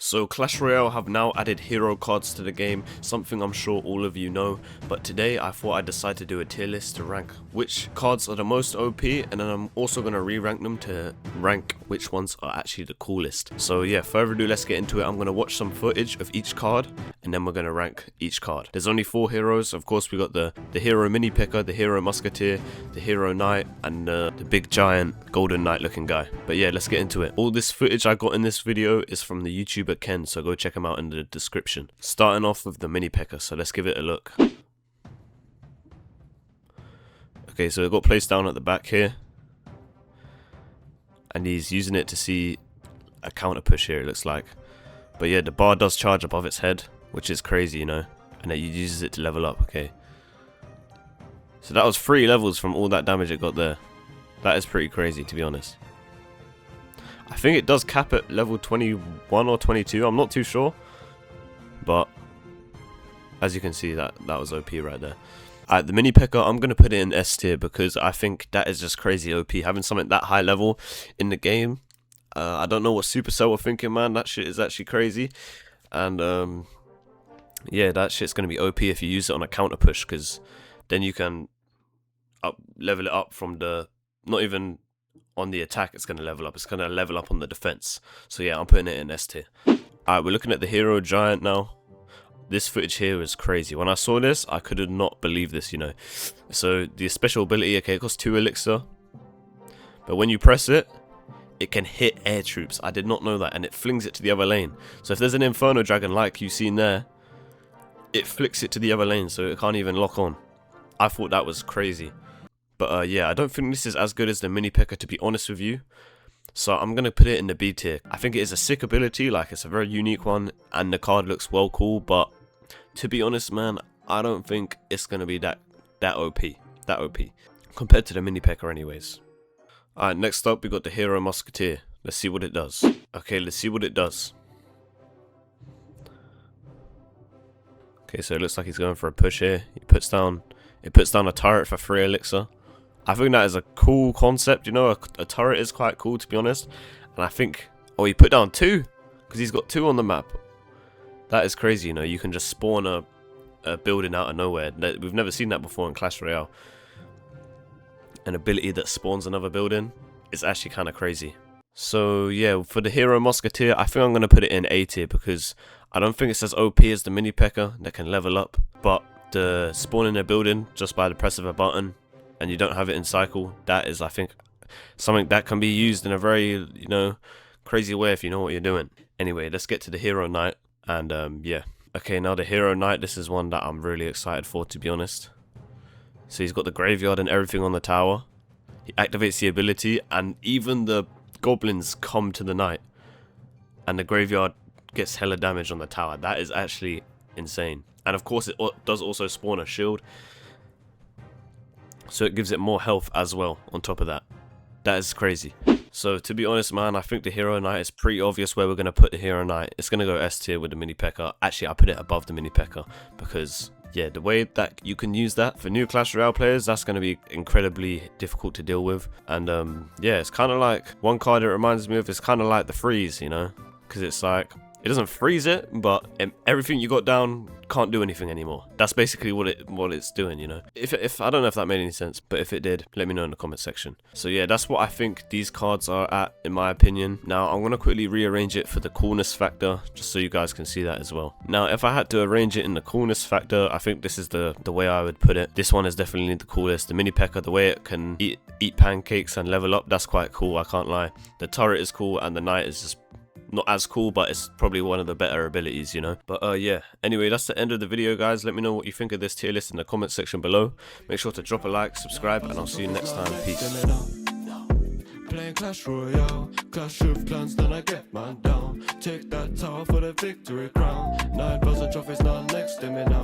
So Clash Royale have now added hero cards to the game, something I'm sure all of you know, but today I thought I'd decide to do a tier list to rank which cards are the most OP, and then I'm also going to re-rank them to rank which ones are actually the coolest. So yeah, further ado, let's get into it. I'm going to watch some footage of each card, and then we're going to rank each card. There's only 4 heroes. Of course, we got the hero mini picker, the hero musketeer, the hero knight, and the big giant golden knight looking guy. But yeah, let's get into it. All this footage I got in this video is from the YouTuber Ken, so go check him out in the description. Starting off with the mini picker, so let's give it a look. Okay, so it got placed down at the back here, and he's using it to see a counter push here, it looks like. But yeah, the bar does charge above its head, which is crazy, you know, and it uses it to level up. Okay, so that was 3 levels from all that damage it got there. That is pretty crazy, to be honest. I think it does cap at level 21 or 22, I'm not too sure, but as you can see, that was OP right there. The mini picker, I'm going to put it in S tier because I think that is just crazy OP, having something that high level in the game. I don't know what Supercell were thinking, man. That shit is actually crazy, and yeah, that shit's going to be OP if you use it on a counter push, because then you can level it up from the, not even on the attack, it's going to level up, it's going to level up on the defense. So yeah, I'm putting it in S tier. Alright, we're looking at the hero giant now. This footage here is crazy. When I saw this, I could not believe this, you know. So the special ability, okay, it costs 2 elixir, but when you press it, it can hit air troops. I did not know that, and it flings it to the other lane. So if there's an Inferno Dragon like you've seen there, it flicks it to the other lane, so it can't even lock on. I thought that was crazy. But yeah, I don't think this is as good as the mini picker, to be honest with you. So I'm going to put it in the B tier. I think it is a sick ability, like it's a very unique one, and the card looks well cool, but to be honest, man, I don't think it's going to be that OP, compared to the mini picker anyways. Alright, next up we got the hero musketeer. Let's see what it does. Okay, let's see what it does. Okay, so it looks like he's going for a push here. It puts down a turret for 3 elixir. I think that is a cool concept, you know, a turret is quite cool, to be honest. And I think, oh, he put down 2, because he's got 2 on the map. That is crazy, you know, you can just spawn a building out of nowhere. We've never seen that before in Clash Royale. An ability that spawns another building is actually kind of crazy. So yeah, for the hero musketeer, I think I'm going to put it in A tier, because I don't think it's as OP as the mini pecker that can level up. But the spawning a building just by the press of a button, and you don't have it in cycle, that is, I think, something that can be used in a very, you know, crazy way if you know what you're doing. Anyway, let's get to the hero knight, and yeah. Okay, now the hero knight, this is one that I'm really excited for, to be honest. So he's got the graveyard and everything on the tower. He activates the ability, and even the goblins come to the knight, and the graveyard gets hella damage on the tower. That is actually insane. And of course, it does also spawn a shield, so it gives it more health as well on top of that. That is crazy. So to be honest, man, I think the hero knight is pretty obvious where we're going to put the hero knight. It's going to go S tier with the mini pecker. Actually, I put it above the mini pecker, because yeah, the way that you can use that for new Clash Royale players, that's going to be incredibly difficult to deal with. And yeah, it's kind of like, one card it reminds me of is kind of like the freeze, you know, because it's like, it doesn't freeze it, but everything you got down can't do anything anymore. That's basically what it's doing, you know. If I don't know if that made any sense, but if it did, let me know in the comment section. So yeah, that's what I think these cards are at, in my opinion. Now I'm gonna quickly rearrange it for the coolness factor, just so you guys can see that as well. Now, if I had to arrange it in the coolness factor, I think this is the way I would put it. This one is definitely the coolest. The mini pecker, the way it can eat pancakes and level up, that's quite cool, I can't lie. The turret is cool, and the knight is just not as cool, but it's probably one of the better abilities, you know. But yeah, anyway, that's the end of the video, guys. Let me know what you think of this tier list in the comment section below. Make sure to drop a like, subscribe, and I'll see you next time. Peace. Playing Clash Royale, clash of clans, then I get man down. Take that tower for the victory crown. 9,000 trophies now next to me now.